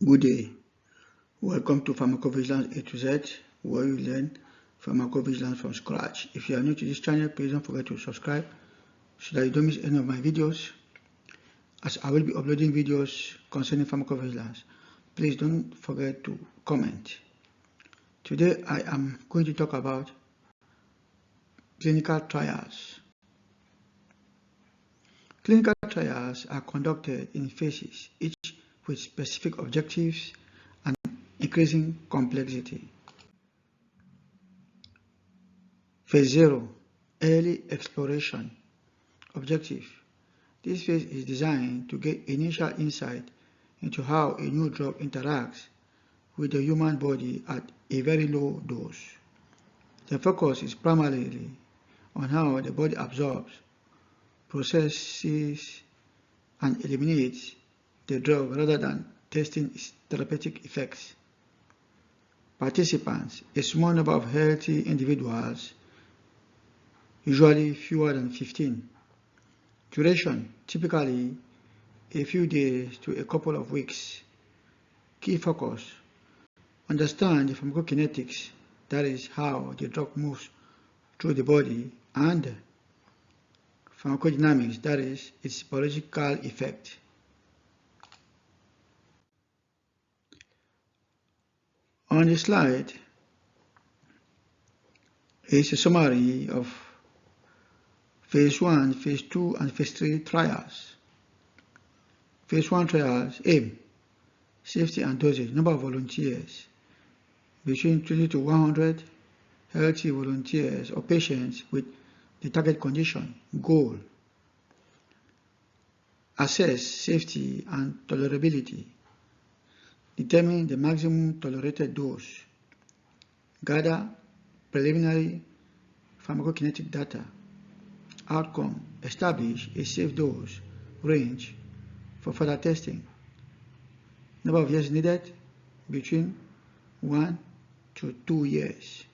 Good day. Welcome to Pharmacovigilance A to Z, where you learn pharmacovigilance from scratch. If you are new to this channel, please don't forget to subscribe so that you don't miss any of my videos, as I will be uploading videos concerning pharmacovigilance. Please don't forget to comment. Today I am going to talk about clinical trials. Clinical trials are conducted in phases, each with specific objectives and increasing complexity. Phase 0, early exploration. Objective. This phase is designed to get initial insight into how a new drug interacts with the human body at a very low dose. The focus is primarily on how the body absorbs, processes, and eliminates the drug rather than testing its therapeutic effects. Participants, a small number of healthy individuals, usually fewer than 15. Duration, typically a few days to a couple of weeks. Key focus, understand the pharmacokinetics, that is how the drug moves through the body, and pharmacodynamics, that is its biological effect. On the slide is a summary of Phase 1, Phase 2, and Phase 3 trials. Phase 1 trials aim: safety and dosage, number of volunteers, between 20 to 100 healthy volunteers or patients with the target condition. Goal: assess safety and tolerability, determine the maximum tolerated dose, gather preliminary pharmacokinetic data. Outcome: establish a safe dose range for further testing. Number of years needed: between 1 to 2 years.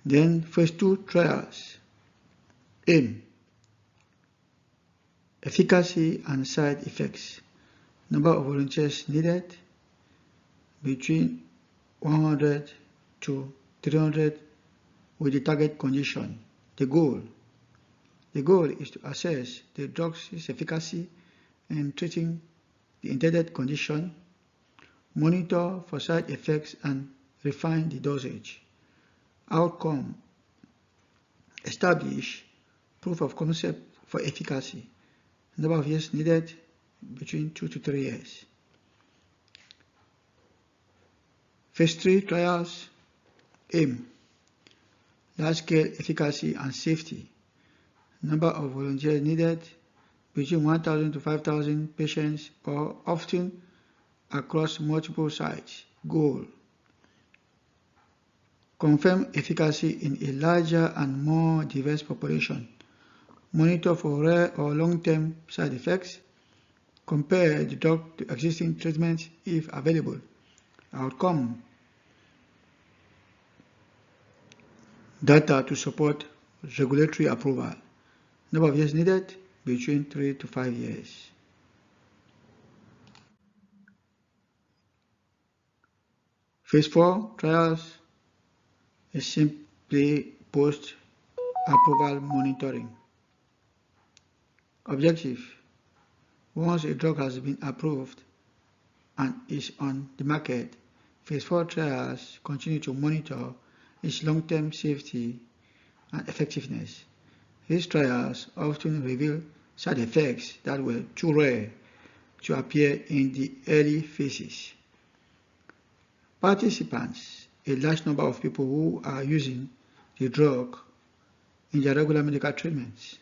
Then Phase 2 trials aim: efficacy and side effects. Number of volunteers needed: between 100 to 300 with the target condition. The goal is to assess the drug's efficacy in treating the intended condition, monitor for side effects, and refine the dosage. Outcome: establish proof of concept for efficacy. Number of years needed: between 2 to 3 years. Phase 3 trials aim: large-scale efficacy and safety. Number of volunteers needed: between 1,000 to 5,000 patients, or often across multiple sites. Goal: confirm efficacy in a larger and more diverse population. Monitor for rare or long-term side effects. Compare the drug to existing treatments if available. Outcome: data to support regulatory approval. Number of years needed: between 3 to 5 years. Phase 4 trials is simply post-approval monitoring. Objective: once a drug has been approved and is on the market, Phase 4 trials continue to monitor its long-term safety and effectiveness. These trials often reveal side effects that were too rare to appear in the early phases. Participants, a large number of people who are using the drug in their regular medical treatments.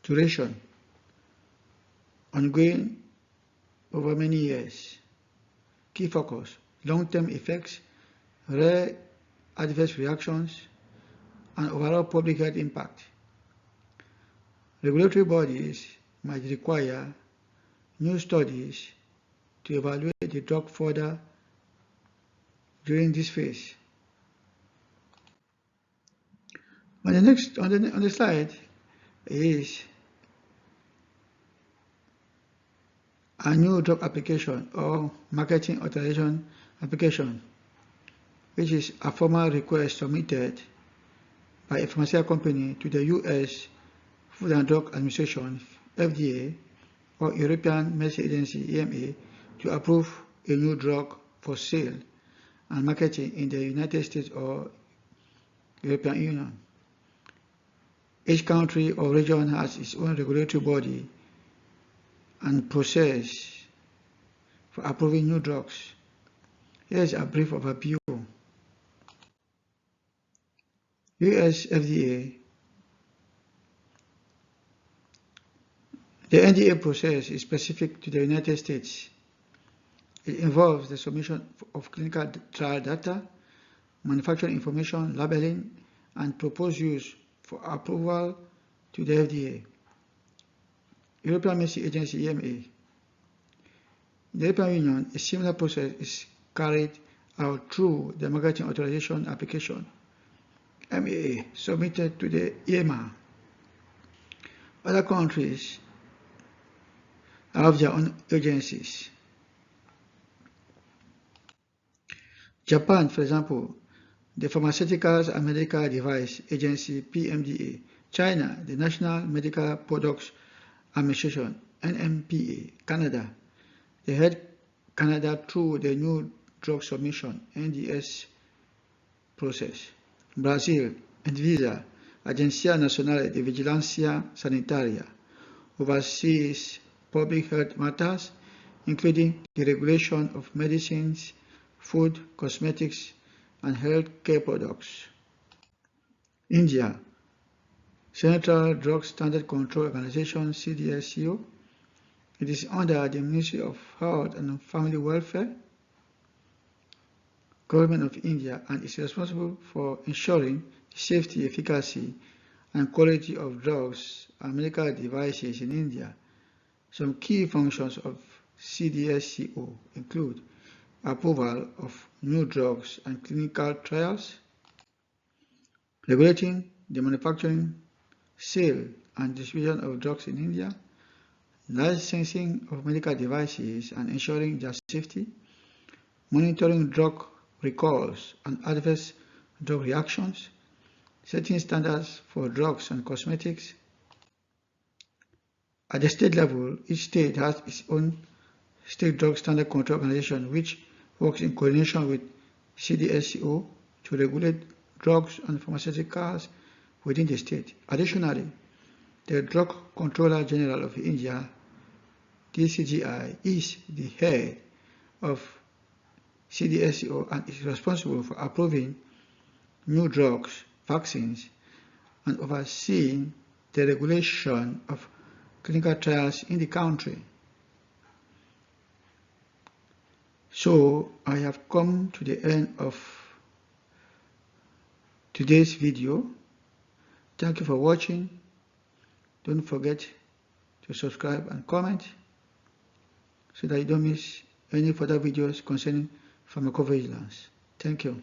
Duration: ongoing over many years. Key focus: long-term effects, rare adverse reactions, and overall public health impact. Regulatory bodies might require new studies to evaluate the drug further during this phase. On the slide is a new drug application or marketing authorization application, which is a formal request submitted by a pharmaceutical company to the U.S. Food and Drug Administration, FDA, or European Medicines Agency, EMA, to approve a new drug for sale and marketing in the United States or European Union. Each country or region has its own regulatory body and process for approving new drugs. Here is a brief overview. US FDA. The NDA process is specific to the United States. It involves the submission of clinical trial data, manufacturing information, labeling, and proposed use for approval to the FDA. European Medicines Agency, EMA. In the European Union, a similar process is carried out through the marketing authorization application, MAA, submitted to the EMA. Other countries have their own agencies. Japan, for example, the Pharmaceuticals and Medical Device Agency, PMDA. China, the National Medical Products Administration, NMPA. Canada, the Head Canada through the New Drug Submission, NDS process. Brazil, ANVISA, Agência Nacional de Vigilância Sanitária, oversees public health matters, including the regulation of medicines, food, cosmetics, and healthcare products. India, Central Drug Standard Control Organization, CDSCO. It is under the Ministry of Health and Family Welfare, Government of India, and is responsible for ensuring the safety, efficacy, and quality of drugs and medical devices in India. Some key functions of CDSCO include approval of new drugs and clinical trials, regulating the manufacturing, sale, and distribution of drugs in India, licensing of medical devices and ensuring their safety, monitoring drug recalls and adverse drug reactions, setting standards for drugs and cosmetics. At the state level, each state has its own State Drug Standard Control Organization, which works in coordination with CDSCO to regulate drugs and pharmaceuticals within the state. Additionally, the Drug Controller General of India, DCGI, is the head of CDSCO and is responsible for approving new drugs, vaccines, and overseeing the regulation of clinical trials in the country. So I have come to the end of today's video. Thank you for watching. Don't forget to subscribe and comment so that you don't miss any further videos concerning pharmacovigilance. Thank you.